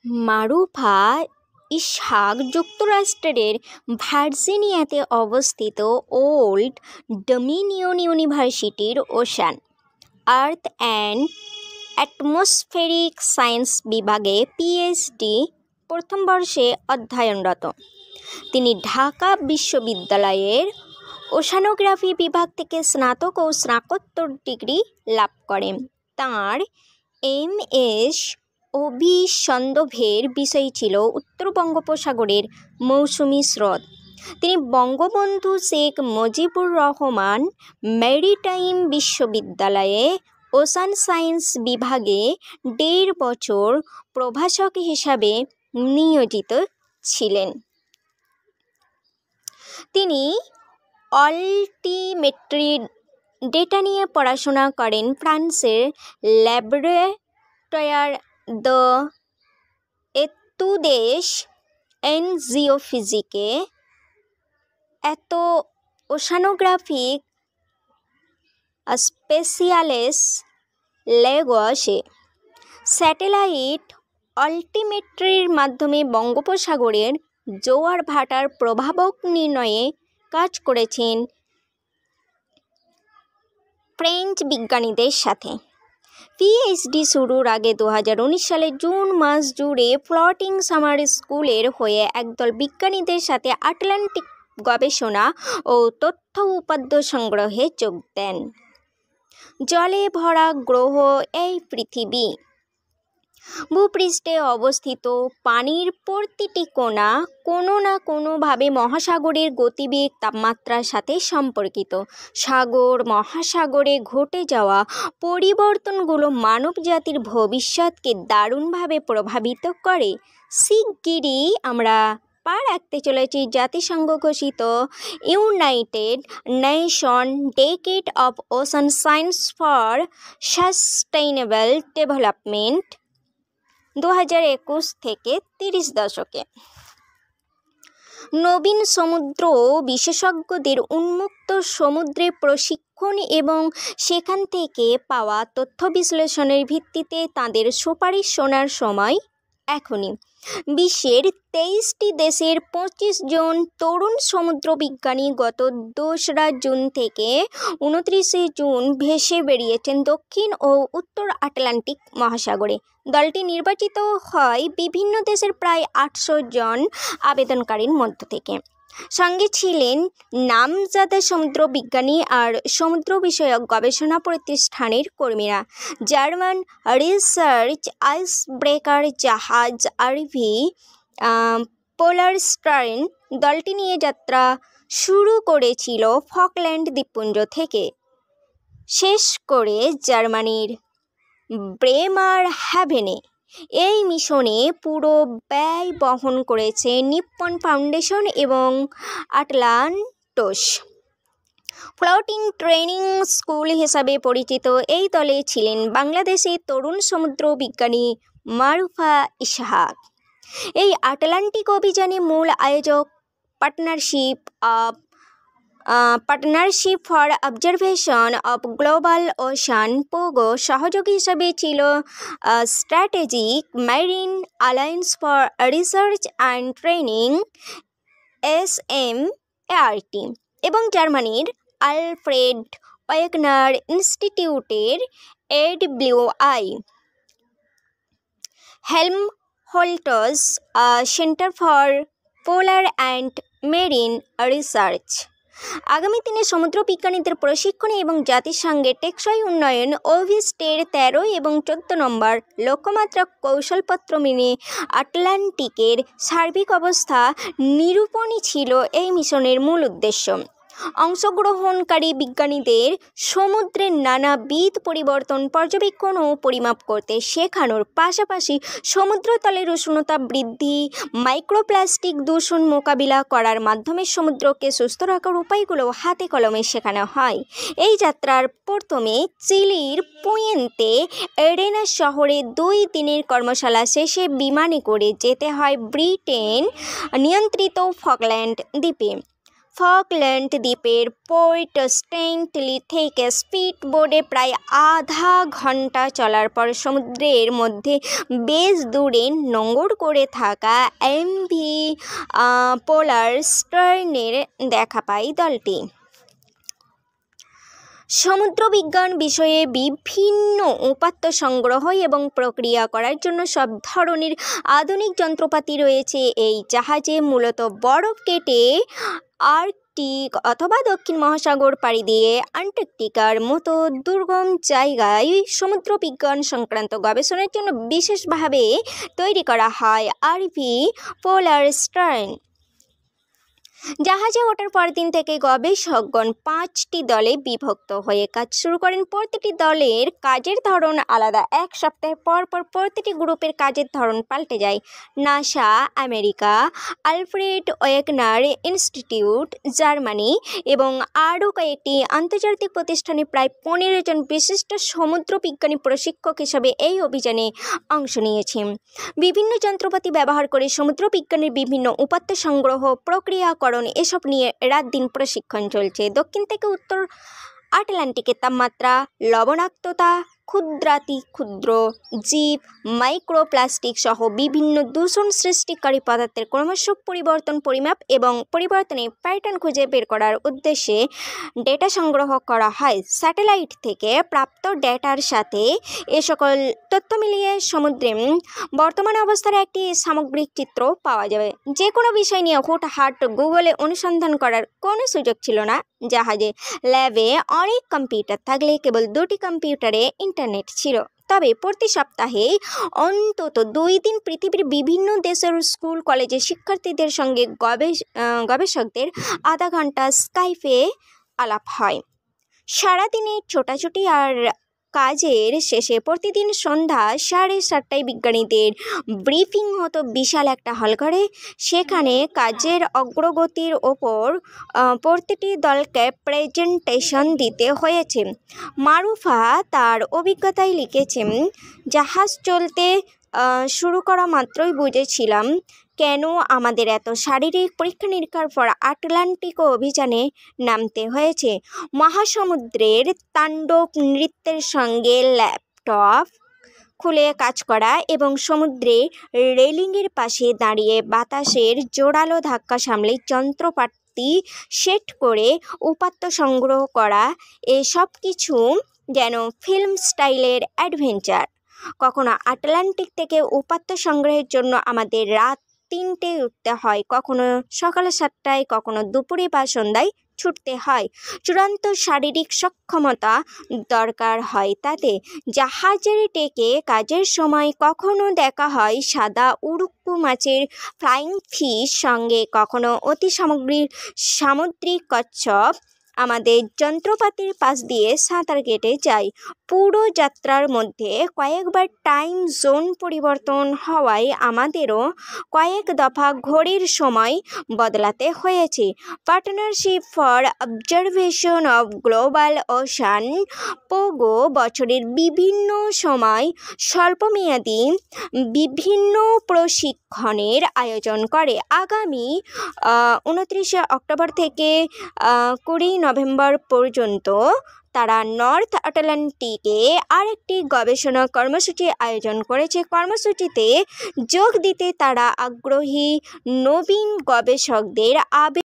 মারুফা ইসহাক যুক্তরাষ্ট্রের ভার্জিনিয়াতে অবস্থিত old dominion ইউনিভার্সিটির ocean, earth and atmospheric science বিভাগে পিএইচডি প্রথম বর্ষে অধ্যয়নরত। তিনি ঢাকা বিশ্ববিদ্যালয়ের ওশানোগ্রাফি বিভাগ থেকে স্নাতক ও স্নাতকোত্তর ডিগ্রি লাভ করেন। তাঁর এমএস অভিসন্দর্ভের বিষয় ছিল উত্তর বঙ্গোপসাগরের মৌসুমী স্রোত। তিনি বঙ্গবন্ধু শেখ মুজিবুর রহমান মেরিটাইম বিশ্ববিদ্যালয়ে ওশান সায়েন্স বিভাগে ১.৫ বছর প্রভাষক হিসাবে নিয়োজিত ছিলেন। তিনি অল্টিমেট্রি ডেটা নিয়ে পড়াশোনা করেন ফ্রান্সের ল্যাবরেটয়ার দ্য এতুদেস এন জিওফিজিকে এত ওশানোগ্রাফিক স্পেশালেস লেগসে। স্যাটেলাইট অল্টিমেট্রির মাধ্যমে বঙ্গোপসাগরের জোয়ার ভাটার প্রভাবক নির্ণয়ে কাজ করেছেন ফ্রেঞ্চ বিজ্ঞানীদের সাথে। পিএইচডি শুরুর আগে ২০১৯ সালের জুন মাস জুড়ে ফ্লোটিং সামার স্কুলের হয়ে একদল বিজ্ঞানীদের সাথে আটলান্টিক গবেষণা ও তথ্য উপাত্ত সংগ্রহে যোগ দেন। জলে ভরা গ্রহ এই পৃথিবী। ভূপৃষ্ঠে অবস্থিত পানির প্রতিটি কণা কোনো না কোনোভাবে মহাসাগরের গতিবেগ তাপমাত্রার সাথে সম্পর্কিত। সাগর মহাসাগরে ঘটে যাওয়া পরিবর্তনগুলো মানবজাতির ভবিষ্যৎকে দারুণভাবে প্রভাবিত করে। শিগগিরই আমরা পা রাখতে চলেছি জাতিসংঘ ঘোষিত United nation decade of ocean science for sustainable development ২০২১ থেকে ৩০ দশকে। নবীন সমুদ্র বিশেষজ্ঞদের উন্মুক্ত সমুদ্রে প্রশিক্ষণ এবং সেখান থেকে পাওয়া তথ্য বিশ্লেষণের ভিত্তিতে তাঁদের সুপারিশ শোনার সময় এখনই। বিশ্বের ২৩টি দেশের ২৫ জন তরুণ সমুদ্র বিজ্ঞানী গত ২রা জুন থেকে ২৯শে জুন ভেসে বেরিয়েছেন দক্ষিণ ও উত্তর আটলান্টিক মহাসাগরে। দলটি নির্বাচিত হয় বিভিন্ন দেশের প্রায় ৮০০ জন আবেদনকারীর মধ্য থেকে। সঙ্গে ছিলেন নামজাদা সমুদ্র বিজ্ঞানী আর সমুদ্র বিষয়ক গবেষণা প্রতিষ্ঠানের কর্মীরা। জার্মান রিসার্চ আইসব্রেকার জাহাজ আরভি পোলারস্টার্ন দলটি নিয়ে যাত্রা শুরু করেছিল ফকল্যান্ড দ্বীপপুঞ্জ থেকে, শেষ করে জার্মানির ব্রেমার হ্যাভেনে। এই মিশনে পুরো ব্যয় বহন করেছে নিপ্পন ফাউন্ডেশন এবং আটলান্টোস। ফ্লোটিং ট্রেনিং স্কুল হিসাবে পরিচিত এই দলে ছিলেন বাংলাদেশের তরুণ সমুদ্র বিজ্ঞানী মারুফা ইসহাক। এই আটলান্টিক অভিযানে মূল আয়োজক partnership for observation of global ocean Pogo সহযোগী হিসাবে ছিল strategic marine alliance for research and training SMART এবং জার্মানির আলফ্রেড ওয়েগনার ইনস্টিটিউটের AWI Helmholtz centre for polar and marine research. আগামী দিনে সমুদ্র বিজ্ঞানীদের প্রশিক্ষণে এবং জাতিসংঘের টেকসই উন্নয়ন অভিষ্টের ১৩ এবং ১৪ নম্বর লক্ষ্যমাত্রা কৌশলপত্র মেনে আটলান্টিকের সার্বিক অবস্থা নিরূপণই ছিল এই মিশনের মূল উদ্দেশ্য। অংশগ্রহণকারী বিজ্ঞানীদের সমুদ্রের নানাবিধ পরিবর্তন পর্যবেক্ষণ ও পরিমাপ করতে শেখানোর পাশাপাশি সমুদ্রতলের উষ্ণতা বৃদ্ধি, মাইক্রোপ্লাস্টিক দূষণ মোকাবিলা করার মাধ্যমে সমুদ্রকে সুস্থ রাখার উপায়গুলো হাতে কলমে শেখানো হয়। এই যাত্রার প্রথমে চিলির পুয়েন্তে এরেনাস শহরে ২ দিনের কর্মশালা শেষে বিমানে করে যেতে হয় ব্রিটেন নিয়ন্ত্রিত ফকল্যান্ড দ্বীপে। ফকল্যান্ড দ্বীপের পোর্ট স্টেইনলি থেকে স্পিড বোটে প্রায় আধা ঘন্টা চলার পর সমুদ্রের মধ্যে বেশ দূরে নোঙর করে থাকা এমভি পোলার স্টার্নের দেখা পায় দলটি। সমুদ্রবিজ্ঞান বিষয়ে বিভিন্ন উপাত্ত সংগ্রহ এবং প্রক্রিয়া করার জন্য সব ধরনের আধুনিক যন্ত্রপাতি রয়েছে। এই জাহাজে মূলত বরফ কেটে আর্কটিক অথবা দক্ষিণ মহাসাগর পাড়ি দিয়ে অ্যান্টার্কটিকার মতো দুর্গম জায়গায় সমুদ্রবিজ্ঞান সংক্রান্ত গবেষণার জন্য বিশেষভাবে তৈরি করা হয় আরভি পোলার স্টার্ন। জাহাজে ওঠার পরদিন থেকে গবেষকগণ 5টি দলে বিভক্ত হয়ে কাজ শুরু করেন। প্রতিটি দলের কাজের ধরন আলাদা। এক সপ্তাহ পর পর প্রতিটি গ্রুপের কাজের ধরন পাল্টে যায়। NASA America, Alfred Wegener institute Germany এবং আরও কয়েকটি আন্তর্জাতিক প্রতিষ্ঠানে প্রায় 15 জন বিশিষ্ট সমুদ্রবিজ্ঞানী প্রশিক্ষক হিসাবে এই অভিযানে অংশ নিয়েছেন। বিভিন্ন যন্ত্রপাতি ব্যবহার করে সমুদ্রবিজ্ঞানের বিভিন্ন উপাত্ত সংগ্রহ, প্রক্রিয়াকরণ এসব নিয়ে রাত দিন প্রশিক্ষণ চলছে। দক্ষিণ থেকে উত্তর আটলান্টিকের তাপমাত্রা, লবণাক্ততা, ক্ষুদ্র জীব, মাইক্রোপ্লাস্টিক সহ বিভিন্ন দূষণ সৃষ্টিকারী পদার্থের ক্রমশ পরিবর্তন পরিমাপ এবং পরিবর্তনের প্যাটার্ন খুঁজে বের করার উদ্দেশ্যে ডেটা সংগ্রহ করা হয়। স্যাটেলাইট থেকে প্রাপ্ত ডেটার সাথে এ সকল তথ্য মিলিয়ে সমুদ্রে বর্তমান অবস্থার একটি সামগ্রিক চিত্র পাওয়া যাবে। যে কোনো বিষয় নিয়ে হুটহাট গুগলে অনুসন্ধান করার কোনো সুযোগ ছিল না। জাহাজে ল্যাবে অনেক কম্পিউটার থাকলে কেবল 2টি কম্পিউটারে ইন্টারনেট ছিল। তবে প্রতি সপ্তাহে অন্তত 2 দিন পৃথিবীর বিভিন্ন দেশের স্কুল কলেজের শিক্ষার্থীদের সঙ্গে গবেষকদের আধা ঘন্টা স্কাইপে আলাপ হয়। সারাদিনে ছোটাছুটি আর কাজের শেষে প্রতিদিন সন্ধ্যা 7:30টায় বিজ্ঞানীদের ব্রিফিং হতো বিশাল একটা হলঘরে। সেখানে কাজের অগ্রগতির ওপর প্রতিটি দলকে প্রেজেন্টেশন দিতে হয়েছে। মারুফা তার অভিজ্ঞতায় লিখেছেন, জাহাজ চলতে শুরু করা মাত্রই বুঝেছিলাম কেন আমাদের এত শারীরিক পরীক্ষা নিরীক্ষার পর আটলান্টিক অভিযানে নামতে হয়েছে। মহাসমুদ্রের তাণ্ডব নৃত্যের সঙ্গে ল্যাপটপ খুলে কাজ করা এবং সমুদ্রে রেলিংয়ের পাশে দাঁড়িয়ে বাতাসের জোরালো ধাক্কা সামলে যন্ত্রপাতি সেট করে উপাত্ত সংগ্রহ করা, এসব কিছু যেন ফিল্ম স্টাইলের অ্যাডভেঞ্চার। কখনো আটলান্টিক থেকে উপাত্ত সংগ্রহের জন্য আমাদের রাত 3টায় উঠতে হয়, কখনো সকাল 7টায়, কখনো দুপুরে বা সন্ধ্যায় ছুটতে হয়। চূড়ান্ত শারীরিক সক্ষমতা দরকার হয় তাতে। জাহাজের ডেকে কাজের সময় কখনো দেখা হয় সাদা উড়ুক্কু মাছের ফ্লাইং ফিশ সঙ্গে, কখনো অতি সামুদ্রিক কচ্ছপ আমাদের যন্ত্রপাতির পাশ দিয়ে সাঁতার কেটে যায়। পুরো যাত্রার মধ্যে কয়েকবার টাইম জোন পরিবর্তন হওয়ায় আমাদেরও কয়েক দফা ঘড়ির সময় বদলাতে হয়েছে। Partnership for observation of global ocean Pogo বছরের বিভিন্ন সময় স্বল্পমেয়াদী বিভিন্ন প্রশিক্ষণের আয়োজন করে। আগামী 29 অক্টোবর থেকে 20 নভেম্বর পর্যন্ত তারা নর্থ আটলান্টিকে আরেকটি গবেষণা কর্মসূচি আয়োজন করেছে। কর্মসূচিতে যোগ দিতে তারা আগ্রহী নবীন গবেষকদের